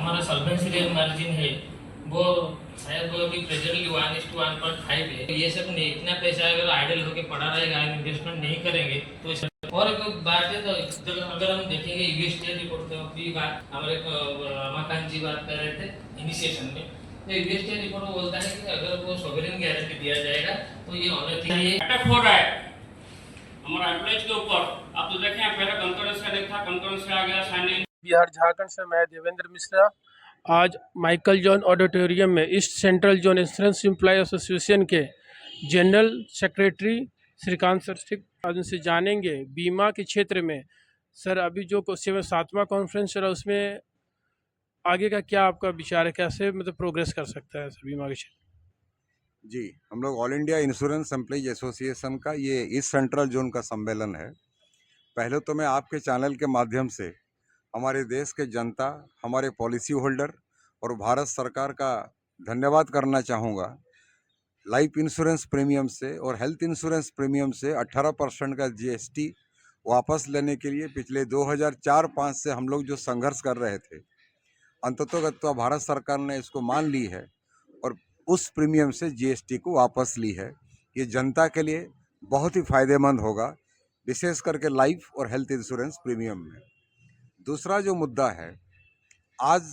हमारा solvency margin है वो शायद वो अभी प्रेजेंटली 1:1.5 है। तो ये सब नहीं, इतना पैसा अगर आइडल होकर पड़ा रहेगा, इन्वेस्टमेंट नहीं करेंगे तो और एक बात है, तो जब अगर हम देखेंगे यूएसटी रिपोर्ट तो अभी बात हमारे रमाकांत जी बात कर रहे थे इनिशिएशन में, तो यूएसटी रिपोर्ट में बोलता है कि अगर वो सॉवरेन गारंटी दिया जाएगा तो ये होना चाहिए। अटैक हो रहा है हमारा एम्प्लॉयज के ऊपर। आप तो देखें पहले कंकरेंस का नहीं था, कंकरेंस से आ गया साइनिंग। बिहार झारखंड से मैं देवेंद्र मिश्रा आज माइकल जॉन ऑडिटोरियम में east central zone insurance employ association के जनरल सेक्रेटरी श्रीकांत सर से आज उनसे जानेंगे बीमा के क्षेत्र में। सर अभी जो 7वां कॉन्फ्रेंस चला उसमें आगे का क्या आपका विचार है, कैसे मतलब प्रोग्रेस कर सकता है सर बीमा के क्षेत्र? जी, हम लोग all India insurance employees association का ये ईस्ट सेंट्रल जोन का सम्मेलन है। पहले तो मैं आपके चैनल के माध्यम से हमारे देश के जनता, हमारे पॉलिसी होल्डर और भारत सरकार का धन्यवाद करना चाहूँगा। लाइफ इंश्योरेंस प्रीमियम से और हेल्थ इंश्योरेंस प्रीमियम से 18% का जीएसटी वापस लेने के लिए पिछले 2004-5 से हम लोग जो संघर्ष कर रहे थे, अंततोगत्वा भारत सरकार ने इसको मान ली है और उस प्रीमियम से जीएसटी को वापस ली है। ये जनता के लिए बहुत ही फायदेमंद होगा, विशेष करके लाइफ और हेल्थ इंश्योरेंस प्रीमियम में। दूसरा जो मुद्दा है, आज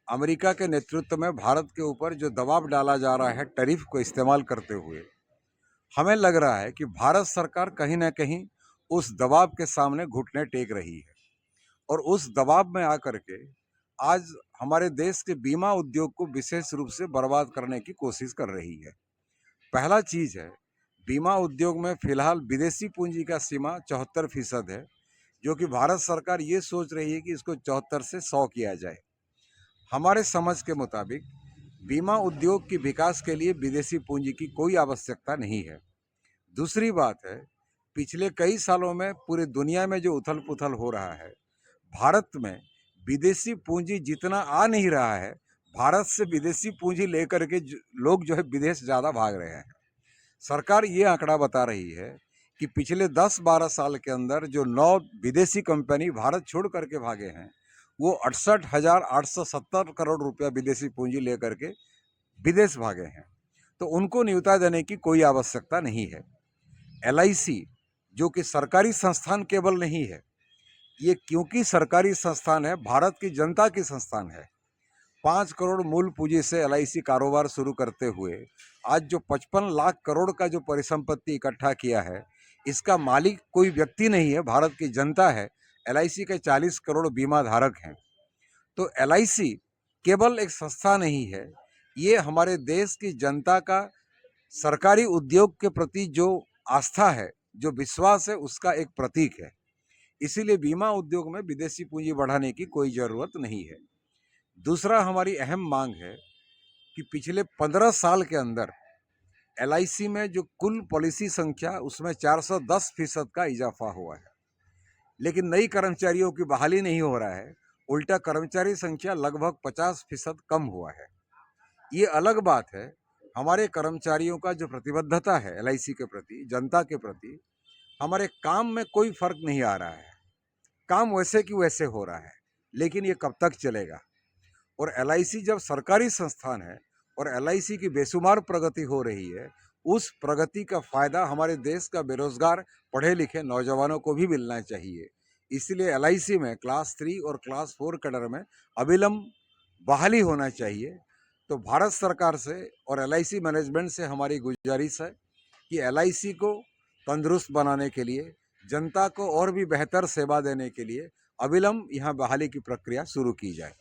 अमेरिका के नेतृत्व में भारत के ऊपर जो दबाव डाला जा रहा है टैरिफ को इस्तेमाल करते हुए, हमें लग रहा है कि भारत सरकार कहीं ना कहीं उस दबाव के सामने घुटने टेक रही है और उस दबाव में आकर के आज हमारे देश के बीमा उद्योग को विशेष रूप से बर्बाद करने की कोशिश कर रही है। पहला चीज है, बीमा उद्योग में फिलहाल विदेशी पूंजी का सीमा 74% है, जो कि भारत सरकार ये सोच रही है कि इसको 74 से 100 किया जाए। हमारे समझ के मुताबिक बीमा उद्योग के विकास के लिए विदेशी पूंजी की कोई आवश्यकता नहीं है। दूसरी बात है, पिछले कई सालों में पूरी दुनिया में जो उथल पुथल हो रहा है, भारत में विदेशी पूंजी जितना आ नहीं रहा है, भारत से विदेशी पूंजी लेकर के लोग जो है विदेश ज़्यादा भाग रहे हैं। सरकार ये आंकड़ा बता रही है कि पिछले 10-12 साल के अंदर जो 9 विदेशी कंपनी भारत छोड़ करके भागे हैं, वो 68,870 करोड़ रुपया विदेशी पूंजी लेकर के विदेश भागे हैं। तो उनको न्योता देने की कोई आवश्यकता नहीं है। एलआईसी जो कि सरकारी संस्थान केवल नहीं है, ये क्योंकि सरकारी संस्थान है, भारत की जनता की संस्थान है। 5 करोड़ मूल पूंजी से एलआईसी कारोबार शुरू करते हुए आज जो 55 लाख करोड़ का जो परिसंपत्ति इकट्ठा किया है, इसका मालिक कोई व्यक्ति नहीं है, भारत की जनता है। एलआईसी के 40 करोड़ बीमा धारक हैं। तो एलआईसी केवल एक संस्था नहीं है, ये हमारे देश की जनता का सरकारी उद्योग के प्रति जो आस्था है, जो विश्वास है, उसका एक प्रतीक है। इसीलिए बीमा उद्योग में विदेशी पूंजी बढ़ाने की कोई ज़रूरत नहीं है। दूसरा हमारी अहम मांग है कि पिछले 15 साल के अंदर एलआईसी में जो कुल पॉलिसी संख्या, उसमें 410% का इजाफा हुआ है, लेकिन नई कर्मचारियों की बहाली नहीं हो रहा है, उल्टा कर्मचारी संख्या लगभग 50% कम हुआ है। ये अलग बात है, हमारे कर्मचारियों का जो प्रतिबद्धता है एलआईसी के प्रति, जनता के प्रति, हमारे काम में कोई फर्क नहीं आ रहा है। काम वैसे कि वैसे हो रहा है, लेकिन ये कब तक चलेगा? और एलआईसी जब सरकारी संस्थान है और एलआईसी की बेशुमार प्रगति हो रही है, उस प्रगति का फायदा हमारे देश का बेरोजगार पढ़े लिखे नौजवानों को भी मिलना चाहिए। इसलिए एलआईसी में क्लास 3 और क्लास 4 कैडर में अविलंब बहाली होना चाहिए। तो भारत सरकार से और एलआईसी मैनेजमेंट से हमारी गुजारिश है कि एलआईसी को तंदुरुस्त बनाने के लिए, जनता को और भी बेहतर सेवा देने के लिए अविलंब यहाँ बहाली की प्रक्रिया शुरू की जाए।